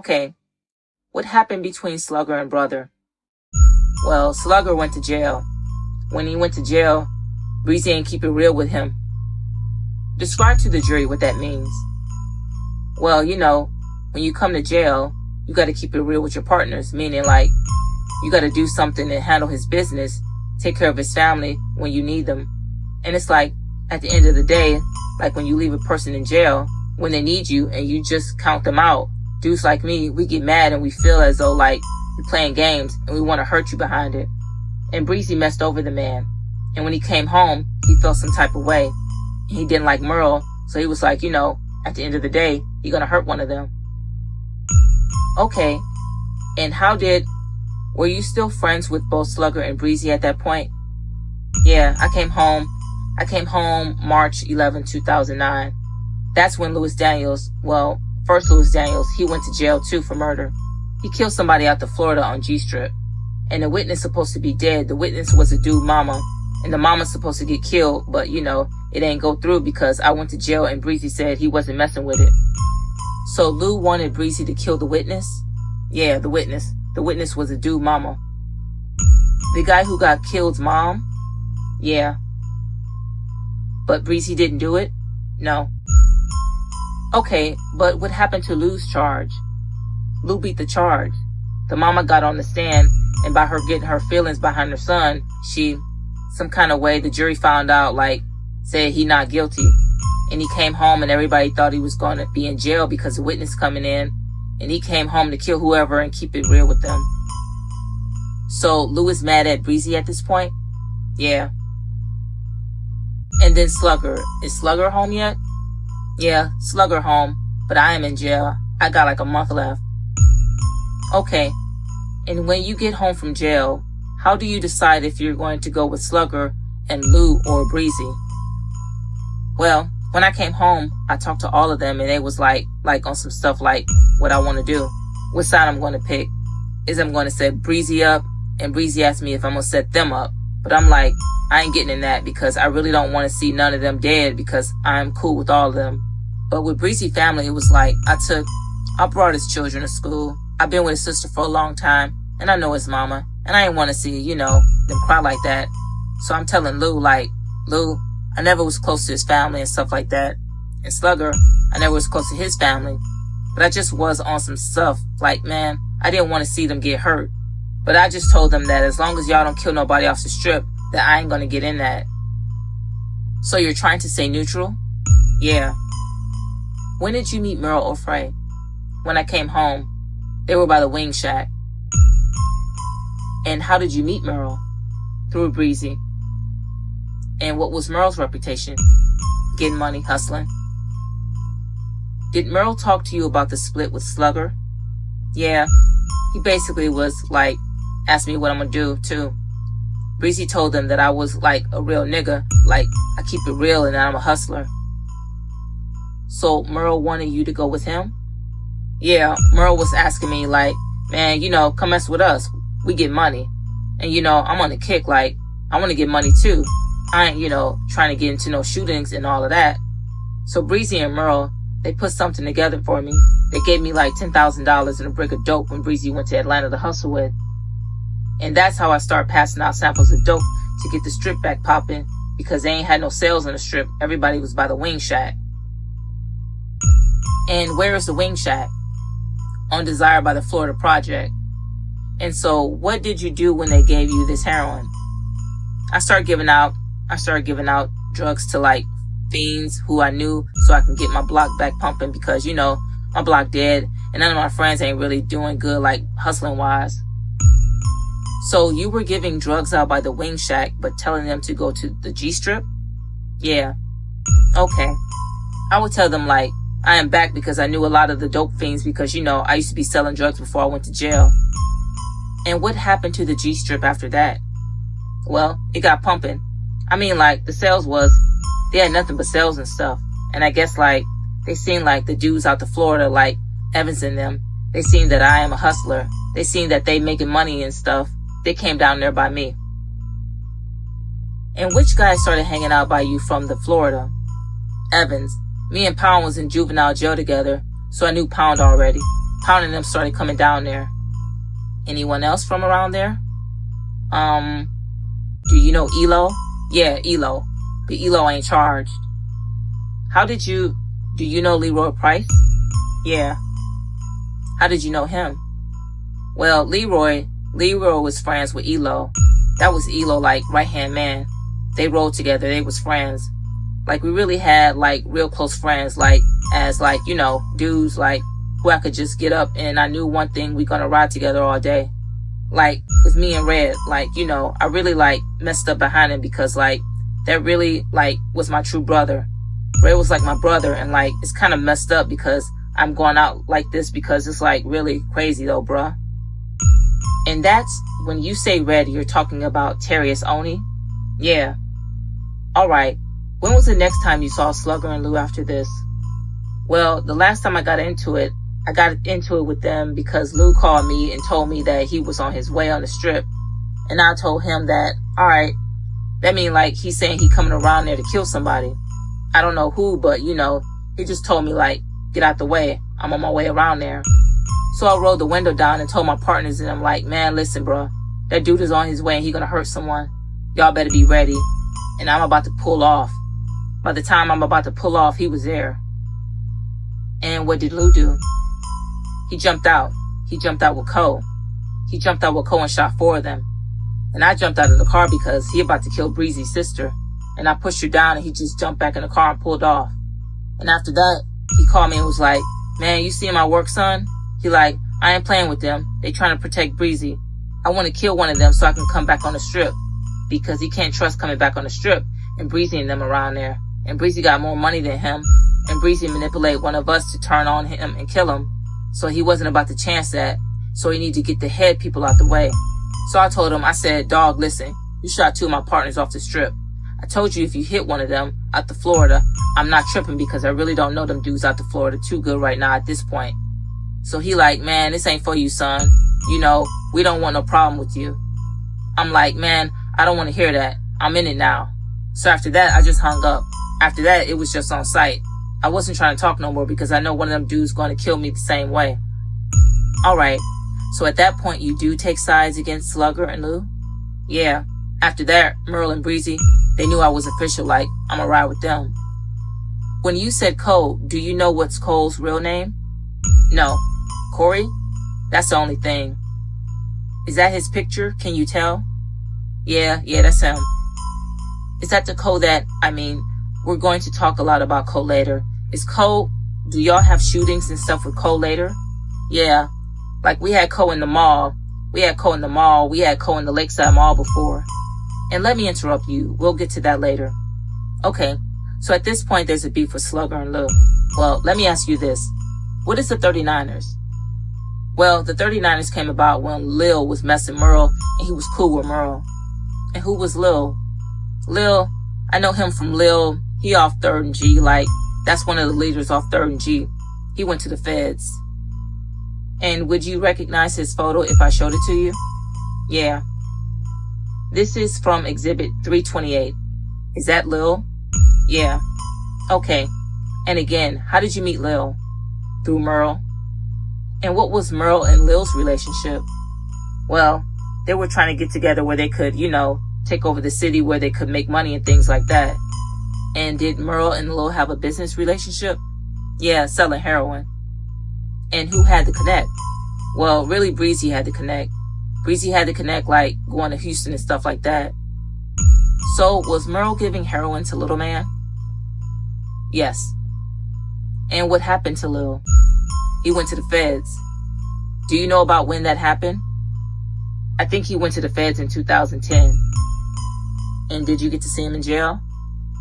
Okay, what happened between Slugger and Brother? Well, Slugger went to jail. When he went to jail, Breezy ain't keep it real with him. Describe to the jury what that means. Well, when you come to jail, you got to keep it real with your partners, meaning like you got to do something and handle his business, take care of his family when you need them. And it's like, at the end of the day, like when you leave a person in jail, when they need you and you just count them out, dudes like me, we get mad and we feel as though like we're playing games and we want to hurt you behind it. And Breezy messed over the man. And when he came home, he felt some type of way. And he didn't like Merle, so he was like, at the end of the day, you're gonna hurt one of them. Okay, and were you still friends with both Slugger and Breezy at that point? Yeah, I came home March 11, 2009. That's when first Louis Daniels, he went to jail too for murder. He killed somebody out to Florida on G-Strip. And the witness supposed to be dead. The witness was a dude mama. And the mama's supposed to get killed, but it ain't go through because I went to jail and Breezy said he wasn't messing with it. So Lou wanted Breezy to kill the witness? Yeah, the witness. The witness was a dude mama. The guy who got killed's mom? Yeah. But Breezy didn't do it? No. Okay, but what happened to Lou's charge? Lou beat the charge. The mama got on the stand, and by her getting her feelings behind her son, some kind of way, the jury found out, said he not guilty. And he came home and everybody thought he was going to be in jail because the witness coming in. And he came home to kill whoever and keep it real with them. So Lou is mad at Breezy at this point? Yeah. And then Slugger. Is Slugger home yet? Yeah, Slugger home, but I am in jail. I got a month left. Okay. And when you get home from jail, how do you decide if you're going to go with Slugger and Lou or Breezy? Well, when I came home, I talked to all of them and they was like on some stuff like what I want to do, what side I'm going to pick. Is I'm going to set Breezy up, and Breezy asked me if I'm going to set them up. But I'm like, I ain't getting in that because I really don't want to see none of them dead because I'm cool with all of them. But with Breezy family, it was like I brought his children to school. I've been with his sister for a long time and I know his mama. And I didn't want to see, them cry like that. So I'm telling Lou, Lou, I never was close to his family and stuff like that. And Slugger, I never was close to his family. But I just was on some stuff. Man, I didn't want to see them get hurt. But I just told them that as long as y'all don't kill nobody off the strip, that I ain't going to get in that. So you're trying to stay neutral? Yeah. When did you meet Merle or Frey? When I came home. They were by the wing shack. And how did you meet Merle? Through Breezy. And what was Merle's reputation? Getting money, hustling. Did Merle talk to you about the split with Slugger? Yeah. He basically was asked me what I'm gonna do too. Breezy told them that I was a real nigga. I keep it real and I'm a hustler. So Merle wanted you to go with him? Yeah, Merle was asking me man, come mess with us. We get money. And I'm on a kick, I want to get money too. I ain't, trying to get into no shootings and all of that. So Breezy and Merle, they put something together for me. They gave me $10,000 and a brick of dope when Breezy went to Atlanta to hustle with. And that's how I started passing out samples of dope to get the strip back popping because they ain't had no sales on the strip. Everybody was by the wing shack. And where is the wing shack? On Desire by the Florida Project. And so what did you do when they gave you this heroin? I started giving out drugs to fiends who I knew so I can get my block back pumping because, my block dead and none of my friends ain't really doing good hustling wise. So you were giving drugs out by the wing shack but telling them to go to the G-Strip? Yeah. Okay. I would tell them I am back because I knew a lot of the dope fiends because, I used to be selling drugs before I went to jail. And what happened to the G-Strip after that? Well, it got pumping. I mean, the sales they had nothing but sales and stuff. And I guess, they seen, the dudes out to Florida, Evans and them. They seen that I am a hustler. They seen that they making money and stuff. They came down there by me. And which guy started hanging out by you from the Florida? Evans. Me and Pound was in juvenile jail together, so I knew Pound already. Pound and them started coming down there. Anyone else from around there? Do you know Elo? Yeah, Elo. But Elo ain't charged. Do you know Leroy Price? Yeah. How did you know him? Well, Leroy was friends with Elo. That was Elo, like, right-hand man. They rode together. They was friends. Like, we really had, like, real close friends, like, as, like, you know, dudes, like, who I could just get up and I knew one thing, we gonna ride together all day. Like, with me and Red, like, you know, I really, like, messed up behind him because, like, that really, like, was my true brother. Red was, like, my brother, and, like, it's kind of messed up because I'm going out like this because it's, like, really crazy, though, bruh. And that's, when you say Red, you're talking about Terrius Oni? Yeah. Alright. When was the next time you saw Slugger and Lou after this? Well, the last time I got into it with them because Lou called me and told me that he was on his way on the strip. And I told him that, alright, that mean like he's saying he coming around there to kill somebody. I don't know who, but you know, he just told me like, get out the way. I'm on my way around there. So I rolled the window down and told my partners and I'm like, man, listen, bro, that dude is on his way and he gonna hurt someone. Y'all better be ready. And I'm about to pull off. By the time I'm about to pull off, he was there. And what did Lou do? He jumped out. He jumped out with Cole. He jumped out with Cole and shot 4 of them. And I jumped out of the car because he about to kill Breezy's sister. And I pushed her down and he just jumped back in the car and pulled off. And after that, he called me and was like, man, you see my work, son? He like, I ain't playing with them. They trying to protect Breezy. I want to kill one of them so I can come back on the strip. Because he can't trust coming back on the strip and Breezy and them around there. And Breezy got more money than him. And Breezy manipulated one of us to turn on him and kill him. So he wasn't about to chance that. So he needed to get the head people out the way. So I told him, I said, dog, listen, you shot 2 of my partners off the strip. I told you if you hit one of them out to Florida, I'm not tripping because I really don't know them dudes out to Florida too good right now at this point. So he like, man, this ain't for you, son. You know, we don't want no problem with you. I'm like, man, I don't want to hear that. I'm in it now. So after that, I just hung up. After that, it was just on sight. I wasn't trying to talk no more because I know one of them dudes going to kill me the same way. Alright, so at that point you do take sides against Slugger and Lou? Yeah. After that, Merle and Breezy, they knew I was official, like, I'ma ride with them. When you said Cole, do you know what's Cole's real name? No. Corey? That's the only thing. Is that his picture? Can you tell? Yeah, that's him. Is that the Cole that, we're going to talk a lot about Cole later. Is Cole, do y'all have shootings and stuff with Cole later? Yeah. Like we had Cole in the mall. We had Cole in the Lakeside Mall before. And let me interrupt you. We'll get to that later. Okay. So at this point, there's a beef with Slugger and Lou. Well, let me ask you this. What is the 39ers? Well, the 39ers came about when Lil was messing Merle and he was cool with Merle. And who was Lil? Lil, I know him from Lil. He off 3rd and G, like, that's one of the leaders off 3rd and G. He went to the feds. And would you recognize his photo if I showed it to you? Yeah. This is from Exhibit 328. Is that Lil? Yeah. Okay. And again, how did you meet Lil? Through Merle. And what was Merle and Lil's relationship? Well, they were trying to get together where they could, take over the city where they could make money and things like that. And did Merle and Lil have a business relationship? Yeah, selling heroin. And who had the connect? Well, really Breezy had the connect. Breezy had the connect like going to Houston and stuff like that. So was Merle giving heroin to Little Man? Yes. And what happened to Lil? He went to the feds. Do you know about when that happened? I think he went to the feds in 2010. And did you get to see him in jail?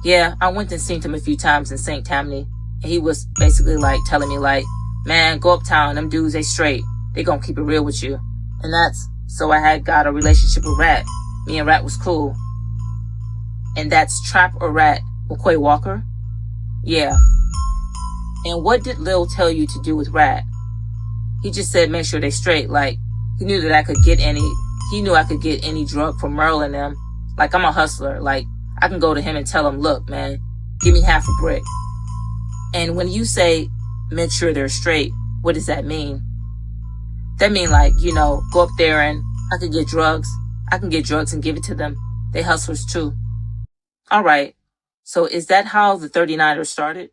Yeah, I went and seen him a few times in St. Tammany. And he was basically like telling me like, man, go uptown, them dudes, they straight. They gonna keep it real with you. And so I had got a relationship with Rat. Me and Rat was cool. And that's Trap or Rat, McCoy Walker? Yeah. And what did Lil tell you to do with Rat? He just said make sure they straight, like, he knew I could get any drug from Merle and them. Like, I'm a hustler, like, I can go to him and tell him, look, man, give me half a brick. And when you say make sure they're straight, what does that mean? That mean like, go up there and I can get drugs. I can get drugs and give it to them. They hustlers too. All right. So is that how the 39ers started?